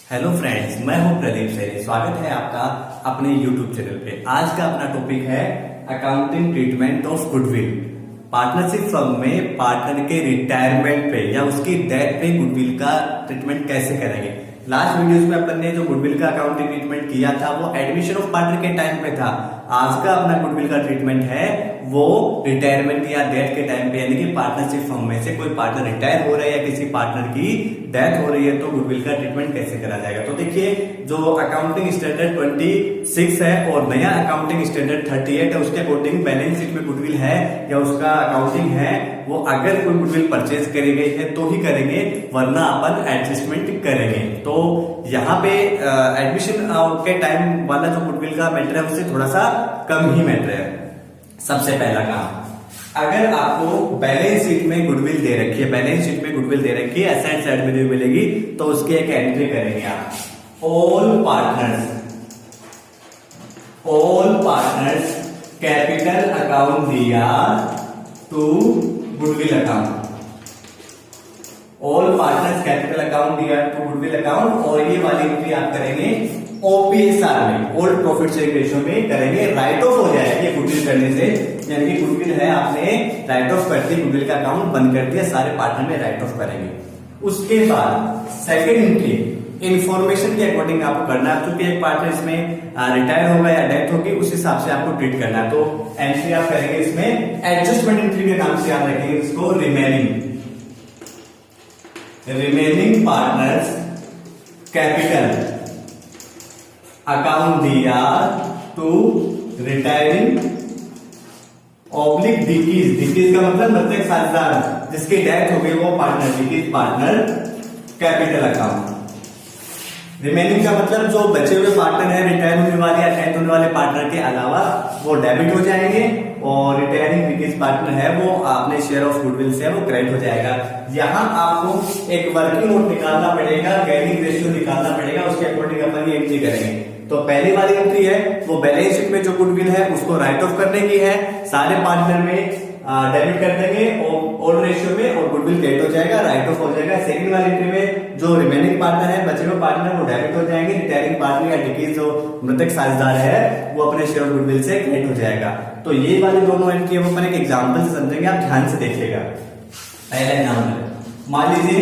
Hello friends, मैं हूं प्रदीप सैनी। स्वागत है आपका अपने यूट्यूब चैनल पे। आज का अपना टॉपिक है accounting treatment of goodwill. Partnership firm में पार्टनर के रिटायरमेंट पे या उसकी डेथ पे गुडविल का ट्रीटमेंट कैसे करेंगे। लास्ट वीडियोस में अपन ने जो गुडविल का अकाउंटिंग ट्रीटमेंट किया था वो एडमिशन ऑफ पार्टनर के टाइम पे था। आज का अपना गुडविल का ट्रीटमेंट है वो रिटायरमेंट या डेथ के टाइम पे, यानी कि पार्टनरशिप फर्म में से कोई पार्टनर रिटायर हो रहा है या किसी पार्टनर की डेथ हो रही है तो गुडविल का ट्रीटमेंट कैसे करा जाएगा। तो देखिए, जो अकाउंटिंग स्टैंडर्ड 26 है और नया अकाउंटिंग स्टैंडर्ड 38 है, उसके अकॉर्डिंग बैलेंस शीट में गुडविल है या उसका अकाउंटिंग है वो अगर कोई गुडविल परचेज करी गई है तो ही करेंगे, वरना अपन एडजस्टमेंट करेंगे। तो यहाँ पे एडमिशन के टाइम वाला जो गुडविल का मैटर है उससे थोड़ा सा कम ही मैटर है। सबसे पहला काम, अगर आपको बैलेंस शीट में गुडविल दे रखी है, बैलेंस शीट में गुडविल दे रखी है, एसेट साइड में भी मिलेगी, तो उसकी एक एंट्री करेंगे आप। ऑल पार्टनर्स कैपिटल अकाउंट दिया to goodwill account. All partners capital account दिया टू गुडविल अकाउंट, और ये वाली एंट्री आप करेंगे ओपीएसआर में, ओल्ड प्रॉफिट शेयरिंग रेशियो में करेंगे। राइट ऑफ हो जाएगी गुडविल करने से, यानी कि गुडविल है आपने राइट ऑफ कर दी, गुडविल का अकाउंट बंद कर दिया, सारे पार्टनर में राइट ऑफ करेंगे। उसके बाद सेकंड एंट्री इंफॉर्मेशन के अकॉर्डिंग आपको करना है, क्योंकि एक पार्टनर इसमें रिटायर होगा या डेथ होगी उस हिसाब से आपको ट्रीट करना है। तो एंट्री आप करेंगे इसमें एडजस्टमेंट एंट्री के नाम से आप रखेंगे इसको, रिमेनिंग पार्टनर्स कैपिटल अकाउंट दिया टू रिटायरिंग ऑब्लिक डिकीज का मतलब मृतक साझेदार जिसकी डेथ हो गई वो पार्टनर, डिकीज पार्टनर कैपिटल अकाउंट। रिमेनिंग का मतलब जो बचे हुए पार्टनर है, रिटायर होने वाले या डेथ होने वाले पार्टनर के अलावा वो डेबिट हो जाएंगे, और रिटायरिंग डिकीज पार्टनर है वो अपने शेयर ऑफ गुडविल से वो क्रेडिट हो जाएगा। यहाँ आपको एक वर्किंग नोट निकालना पड़ेगा, गेनिंग रेशियो निकालना पड़ेगा, उसके अकॉर्डिंग अपन ये एंट्री करेंगे। तो पहली वाली एंट्री है वो बैलेंस शीट में जो गुडविल है उसको राइट ऑफ करने की है, सारे पार्टनर में डेबिट कर देंगे ओल्ड रेशियो में, और गुडविल क्रेडिट हो जाएगा, राइट ऑफ हो जाएगा। सेकंड वाली एंट्री में जो रिमेनिंग पार्टनर है, बचे हुए पार्टनर वो डेबिट हो जाएंगे, रिटायरिंग पार्टनर या डिकीज जो मृतक साझेदार है वो अपने शेयर ऑफ गुडविल से क्रेडिट हो जाएगा। तो ये वाली दोनों एंट्री है वो अपन एक एग्जाम्पल से समझेंगे, आप ध्यान से देखिएगा। पहला एग्जाम्पल, मान लीजिए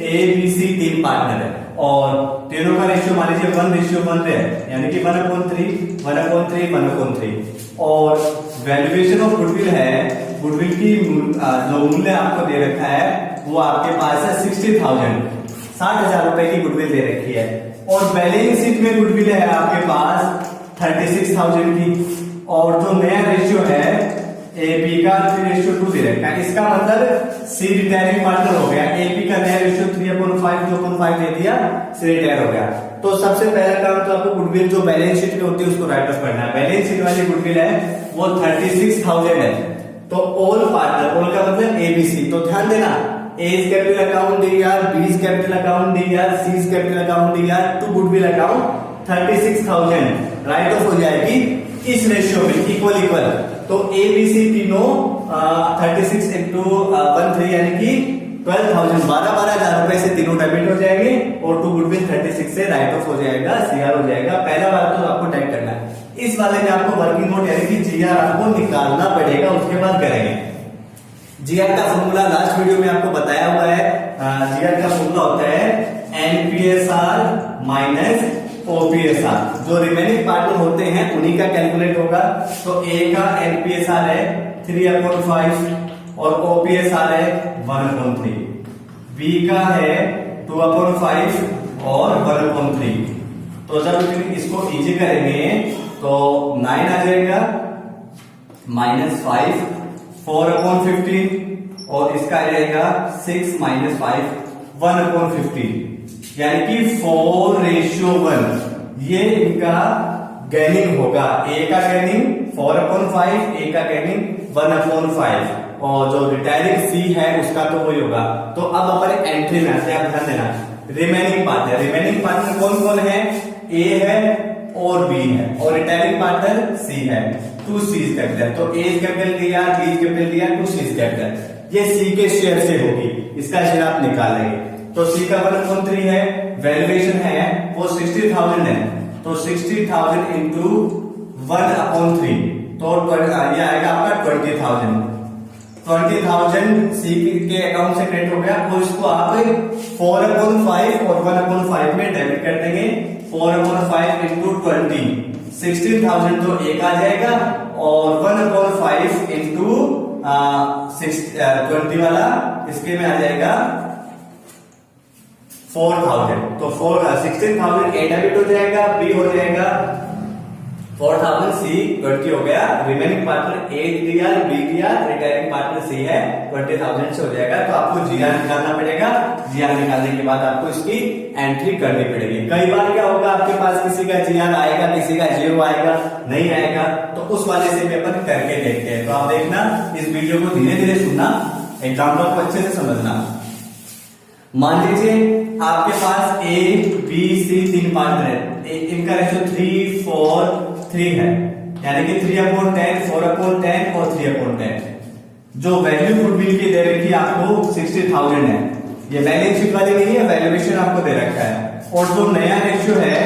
ए बी सी तीन पार्टनर है और तीनों का रेशियो मान लीजिए 1:1 है, यानी कि 1/3 और वैल्यूएशन ऑफ गुडविल है, गुडविल की जो मूल्य आपको दे रखा है वो आपके पास है 60,000 रुपए की गुडविल दे रखी है, और बैलेंस शीट में गुडविल है आपके पास 36,000 की, और जो नया रेशियो है एपी का 3:2 दे रखा है। इसका मतलब सी रिटायरिंग पार्टनर हो गया, एपी का नया रेशियो 3/5 दे दिया, सी रिटायर हो गया। तो सबसे पहला काम तो आपको गुडविल जो बैलेंस शीट में होती है उसको राइट ऑफ करना है। बैलेंस शीट वाली गुडविल है वो 36,000 है, तो ऑल पार्टनर, ऑल का मतलब एबीसी, तो ध्यान देना एज कैपिटल अकाउंट दिया, बीज कैपिटल अकाउंट दिया, सीज कैपिटल अकाउंट दिया to goodwill account 36,000 write off हो जाएगी इस रेशियो में इक्वल। तो एबीसी तीनों 36 into 13 यानी कि 12,000 12,000 रुपए से तीनों डेबिट हो जाएंगे, और टू गुडविल 36 से राइट ऑफ हो जाएगा, सीआर हो जाएगा। पहला वाला तो आपको टाइप करना है, इस वाले में आपको वर्किंग नोट यानी कि जीआर आपको निकालना पड़ेगा, उसके बाद करेंगे। जीआर का फॉर्मूला लास्ट वीडियो में आपको बताया हुआ है। जीआर का फॉर्मूला होता है एनपीएसआर माइनस ओपीएसआर, जो रिमेनिंग पार्टनर होते हैं उन्हीं का कैलकुलेट होगा। तो ए का एनपीएसआर है 3/5 और ओपीएसआर है 1/3, बी का है 2/5 और 1/3। तो जब इसको इजी करेंगे तो 9 आ जाएगा, -5 4/15, और इसका आ जाएगा 6 - 5 1/15, यानी कि 4:1। ये इनका गेनिंग होगा, ए का गेनिंग 4/5, ए का गेनिंग 1/5, और जो रिटायरिंग सी है उसका तो वही होगा। तो अब अपन एंट्री में आते हैं, आप ध्यान देना। रिमेनिंग पार्टनर कौन कौन है, ए है और बी है, और रिटायरिंग पार्टनर सी है, 2 सीज कैपिटल। तो ए कैपिटल दिया, बी कैपिटल दिया, 2 सीज कैपिटल, ये सी के शेयर से होगी, इसका शेयर आप निकालेंगे। तो सी का 1/3 है, वैल्यूएशन है वो 60,000 है, तो 60,000 इंटू 1/3, तो ये आएगा आपका 20,000। 20,000 सी के अकाउंट से क्रेडिट हो गया, तो इसको आप 4/5 और 1/5 में डेबिट कर देंगे। 4/5 इंटू 20, 16,000 तो एक आ जाएगा, और 1/5 इंटू 20 वाला इसके में आ जाएगा 4,000, तो 16,000 ए डेबिट हो जाएगा, बी हो जाएगा 4,000, सी 20 हो गया। रिमेनिंग पार्टनर ए दिया, बी दिया, रिटायरिंग पार्टनर सी है, 20,000 से हो जाएगा। तो आपको जीआर निकालना पड़ेगा। जीआर निकालने के बाद आपको इसकी एंट्री करनी पड़ेगी। कई बार क्या होगा, आपके पास किसी का जीआर आएगा, किसी का 0 आएगा, नहीं आएगा, तो उस वाले से भी अपन करके देखते हैं। तो आप देखना, इस वीडियो को धीरे धीरे सुनना, एग्जाम्पल को अच्छे से समझना। मान लीजिए आपके पास ए बी सी 3 पार्टनर है, इनका रेशियो 3 4 3 है, यानी कि 3/10, 4/10 और 3/10। जो वैल्यू गुडविल की दे रखी है आपको 60,000 है, ये बैलेंस शीट वाली नहीं है, वैल्यूएशन आपको दे रखा है। और जो नया रेशियो है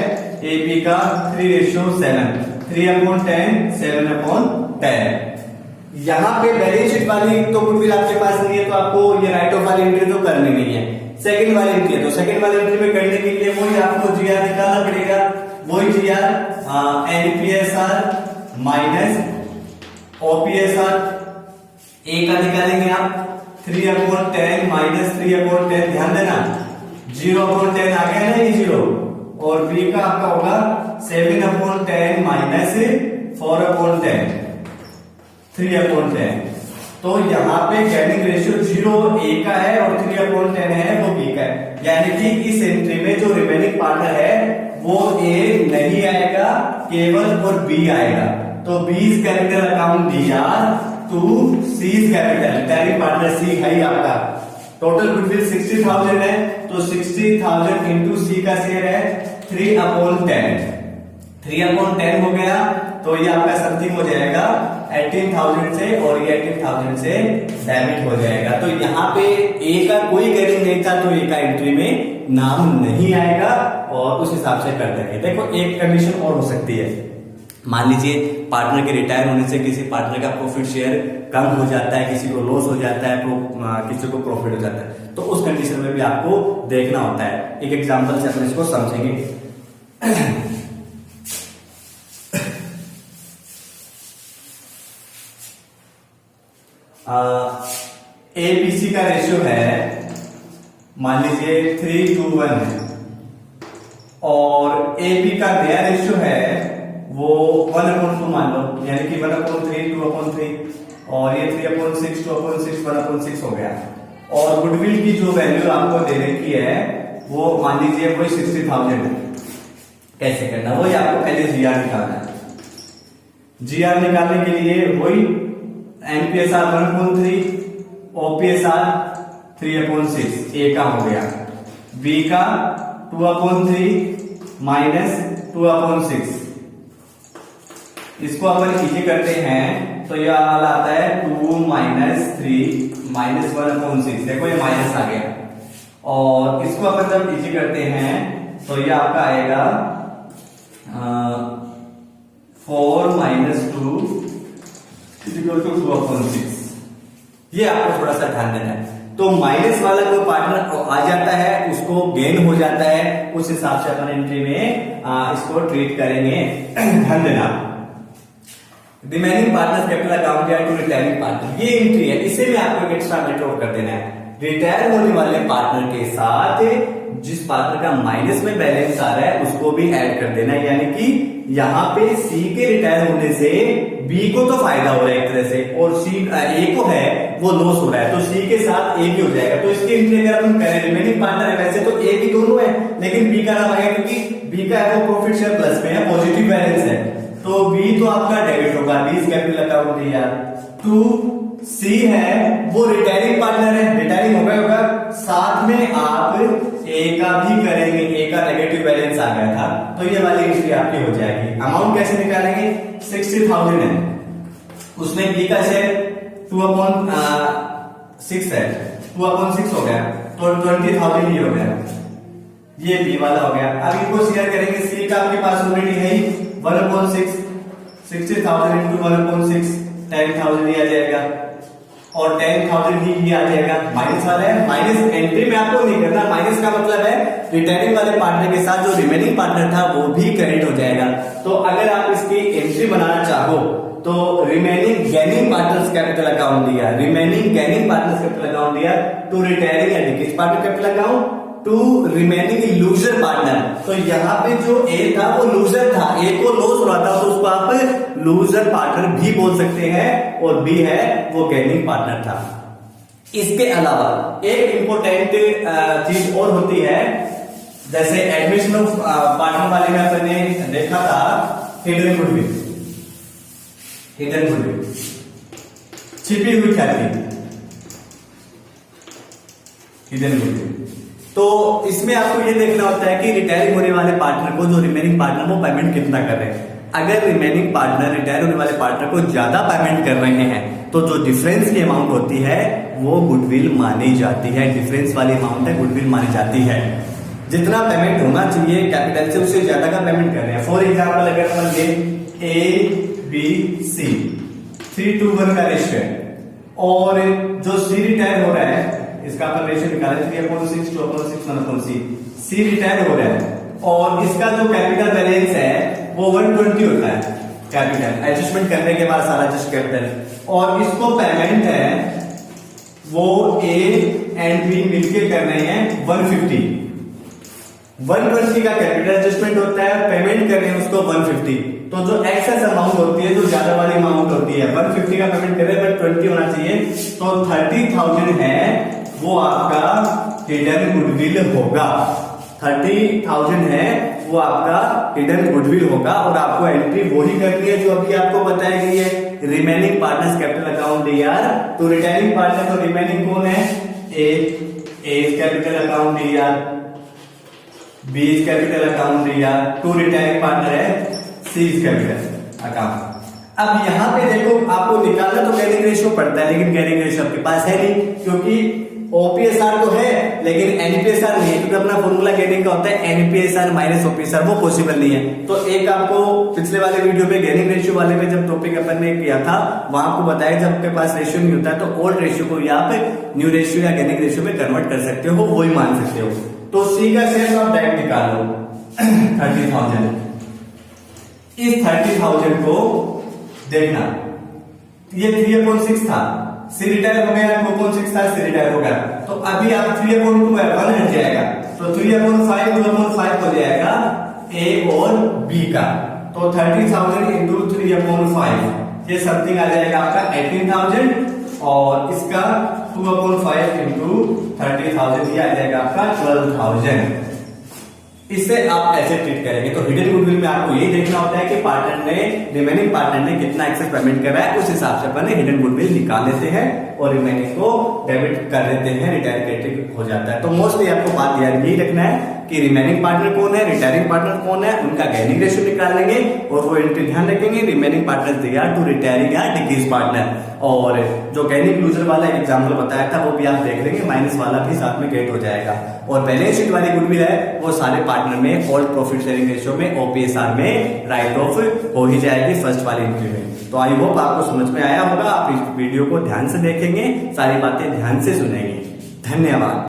ए बी का 3:7, 3/10 7/10। यहाँ पे बैलेंस शीट वाली तो गुडविल आपके पास नहीं है, तो आपको ये राइट ऑफ वाली एंट्री तो करनी नहीं है। सेकंड वाली एंट्री है, तो सेकंड वाली एंट्री में करने के लिए वही आपको जीआर निकालना पड़ेगा। वही जीआर एनपीएसआर माइनस ओपीएसआर ए का निकालेंगे आप 3/10 माइनस 3/10। ध्यान देना 0/10 आ गया ना, ये 0, और बी का आपका होगा 7/10 माइनस 4/10, 3/10। तो यहाँ पे गैनिंग रेशियो 0 ए का है और 3/10 है वो बी का है, यानी कि इस एंट्री में जो रिमेनिंग पार्टनर है वो ए नहीं आएगा, केवल और बी आएगा। तो B's capital account DR to C's capital, retiring partner C है ही आपका। टोटल गुडविल 60,000 है, तो 60,000 इंटू सी का शेयर है 3/10, 3/10 हो गया। तो ये आपका समथिंग हो जाएगा 18,000 से, और ये 18,000 से डेबिट हो जाएगा। तो यहाँ पे ए का कोई गैरिंग नहीं था, तो ए का एंट्री में नाम नहीं आएगा, और उस हिसाब से कर देंगे। देखो एक कंडीशन और हो सकती है, मान लीजिए पार्टनर के रिटायर होने से किसी पार्टनर का प्रॉफिट शेयर कम हो जाता है, किसी को लॉस हो जाता है, किसी को प्रॉफिट हो जाता है, तो उस कंडीशन में भी आपको देखना होता है। एक एग्जांपल से अपन इसको समझेंगे। एबीसी का रेशियो है, मान लीजिए 3:1 है, और ए बी का नया रेशियो है वो 1/2 मान लो, यानी कि 1/3 2/3, और ये 3/6 2/6 1/6 हो गया। और गुडविल की जो वैल्यू आपको दे रखी है वो मान लीजिए वही 60,000 है। कैसे करना, वही आपको पहले जीआर निकालना है। जीआर निकालने के लिए वही एनपीएसआर 1/3, ओपीएसआर 3/6, ए का हो गया, बी का 2/3 माइनस 2/6। इसको अपन इजी करते हैं तो यह वाला आता है 2 माइनस 3 माइनस 1/6। देखो ये माइनस आ गया, और इसको अपन जब इजी करते हैं तो यह आपका आएगा 4 माइनस 2 इक्वल टू 2/6। ये आपको थोड़ा सा ध्यान देना है। तो माइनस वाला जो पार्टनर आ जाता है उसको गेन हो जाता है, उस हिसाब से अपन एंट्री में इसको ट्रीट करेंगे। ध्यान देना, रिमेनिंग पार्टनर कैपिटल अकाउंट या टू रिटायरिंग पार्टनर, ये एंट्री है, इसे में आपको एक एक्स्ट्रा मेथड और कर देना है। रिटायर होने वाले पार्टनर के साथ जिस पार्टनर का माइनस में बैलेंस आ रहा है उसको भी ऐड कर देना है, यानी कि यहाँ पे सी के रिटायर होने से बी को तो फायदा हो रहा है एक तरह से, और सी ए को है वो लॉस हो रहा है, तो सी के साथ ए भी हो जाएगा। तो इसकी एंट्री अगर हम करें, रिमेनिंग पार्टनर है वैसे तो ए भी दोनों है, लेकिन बी का नाम आएगा क्योंकि बी का है वो प्रॉफिट शेयर प्लस में है, पॉजिटिव बैलेंस है, तो बी तो आपका डेबिट होगा, बीज कैपिटल अकाउंट दिया। 2 सी है वो रिटायरिंग पार्टनर है, रिटायरिंग होगा, साथ में आप ए का भी करेंगे, ए का नेगेटिव बैलेंस आ गया था, तो ये वाली एंट्री आपकी हो जाएगी। अमाउंट कैसे निकालेंगे, 60,000 है, उसमें बी का शेयर 2/6 है, 2/6 हो गया, तो 20,000 ही हो गया। ये बी वाला हो गया। अब इनको शेयर करेंगे, सी का आपके पास ऑलरेडी है 1/6, 60,000 इंटू 1/6 10,000 ये आ जाएगा, और 10,000 ही ये आ जाएगा। माइनस वाला है, माइनस एंट्री में आपको नहीं करना, माइनस का मतलब है रिटर्निंग वाले पार्टनर के साथ जो रिमेनिंग पार्टनर था वो भी क्रेडिट हो जाएगा। तो अगर आप इसकी एंट्री बनाना चाहो तो remaining gaining partners capital account दिया, remaining gaining partners capital account दिया, टू रिटायरिंग या डिक्रीज partner capital account, to remaining loser partner. तो यहाँ पे जो ए था वो लूजर था, ए को लॉस हो रहा था, तो उसको आप लूजर पार्टनर भी बोल सकते हैं, और बी है वो गेनिंग पार्टनर था। इसके अलावा एक इंपॉर्टेंट चीज और होती है, जैसे एडमिशन ऑफ पार्टनर वाले में अपने देखा था हिडन गुडविल, हिडन गुडविल छिपी हुई ख्याति, हिडन गुडविल। तो इसमें आपको ये देखना होता है कि रिटायर होने वाले पार्टनर को, जो रिमेनिंग पार्टनर, वो पेमेंट कितना कर रहे हैं। अगर रिमेनिंग पार्टनर रिटायर होने वाले पार्टनर को ज्यादा पेमेंट कर रहे हैं तो जो डिफरेंस की अमाउंट होती है वो गुडविल मानी जाती है, डिफरेंस वाली अमाउंट है गुडविल मानी जाती है। जितना पेमेंट होना चाहिए कैपिटल से उससे ज्यादा का पेमेंट कर रहे हैं। फॉर एग्जाम्पल अगर अपन ले ABC 3:1 का रेशियो है, और जो सी रिटायर हो रहा है इसका अपन रेशियो निकाले 3/6 2/6 1/6, सी रिटायर हो रहा है और इसका जो कैपिटल बैलेंस है वो 120 होता है, कैपिटल एडजस्टमेंट करने के बाद सारा एडजस्ट कैपिटल, और इसको पेमेंट है वो ए एंड बी मिलके कर रहे हैं 150, 120 का कैपिटल एडजस्टमेंट होता है, पेमेंट कर रहे हैं उसको 150। तो जो एक्सेस अमाउंट होती है, जो ज्यादा वाली अमाउंट होती है, 150 का पेमेंट कर रहे हैं बट 20 होना चाहिए, तो 30,000 है वो आपका हिडन गुडविल होगा, 30,000 है वो आपका हिडन गुडविल होगा। और आपको एंट्री वही करनी है जो अभी आपको बताई गई है, remaining partners capital account DR to retiring partner. तो रिमेनिंग कौन है, A capital account DR, B capital account DR, to retiring partner है सी कैपिटल अकाउंट। अब यहां पे देखो आपको निकालना तो गेनिंग रेशियो पड़ता है, लेकिन गेनिंग रेशियो आपके पास है नहीं, क्योंकि ओपीएसआर तो है लेकिन एनपीएसआर नहीं है, क्योंकि अपना फॉर्मूला गेनिंग का होता है एनपीएसआर माइनस ओपीएसआर, वो पॉसिबल नहीं है। तो एक आपको पिछले वाले वीडियो में गेनिंग रेशियो वाले में जब टॉपिक अपन ने किया था वहां आपको बताया जब आपके पास रेशियो नहीं होता है तो ओल्ड रेशियो को या आप न्यू रेशियो या गेनिंग रेशियो में कन्वर्ट कर सकते हो, वही मान सकते हो। तो सी का शेयर आप डायरेक्ट निकालो 30,000। इस 30,000 को देखना, ये 3/6 था, सी रिटायर हो गया, 4/6 था, सी रिटायर हो गया, तो अभी आप 3/2 है, 1 हट जाएगा, तो 3/5 2/5 हो जाएगा ए और बी का। तो 30,000 इंटू 3/5 ये समथिंग आ जाएगा आपका 18,000, और इसका 2/5 इंटू 30,000 ये आ जाएगा आपका 12,000। इससे आप ऐसे ट्रीट करेंगे। तो हिडन गुडविल में आपको यही देखना होता है कि पार्टनर ने, रिमेनिंग पार्टनर ने कितना एक्सेस पेमेंट करा है, उस हिसाब से अपन हिडन गुडविल निकाल लेते हैं और रिमेनिंग को डेबिट कर देते हैं, रिटायर क्रेडिट हो जाता है। तो मोस्टली आपको बात याद यही रखना है कि रिमेनिंग पार्टनर कौन है, रिटायरिंग पार्टनर कौन है, उनका गेनिंग रेशियो निकाल लेंगे और वो एंट्री ध्यान रखेंगे, रिमेनिंग पार्टनर दिया टू रिटायरिंग या डिक्रीज पार्टनर। और जो गेनिंग लूजर वाला एग्जाम्पल बताया था वो भी आप देख लेंगे, माइनस वाला भी साथ में गेट हो जाएगा। और बैलेंस शीट वाली गुडविल है वो सारे पार्टनर में ओल्ड प्रॉफिट शेयरिंग रेशियो में ओपीएसआर में राइट ऑफ हो ही जाएगी फर्स्ट वाली एंट्री में। तो आई होप आपको समझ में आया होगा, आप इस वीडियो को ध्यान से देखेंगे, सारी बातें ध्यान से सुनेंगे। धन्यवाद।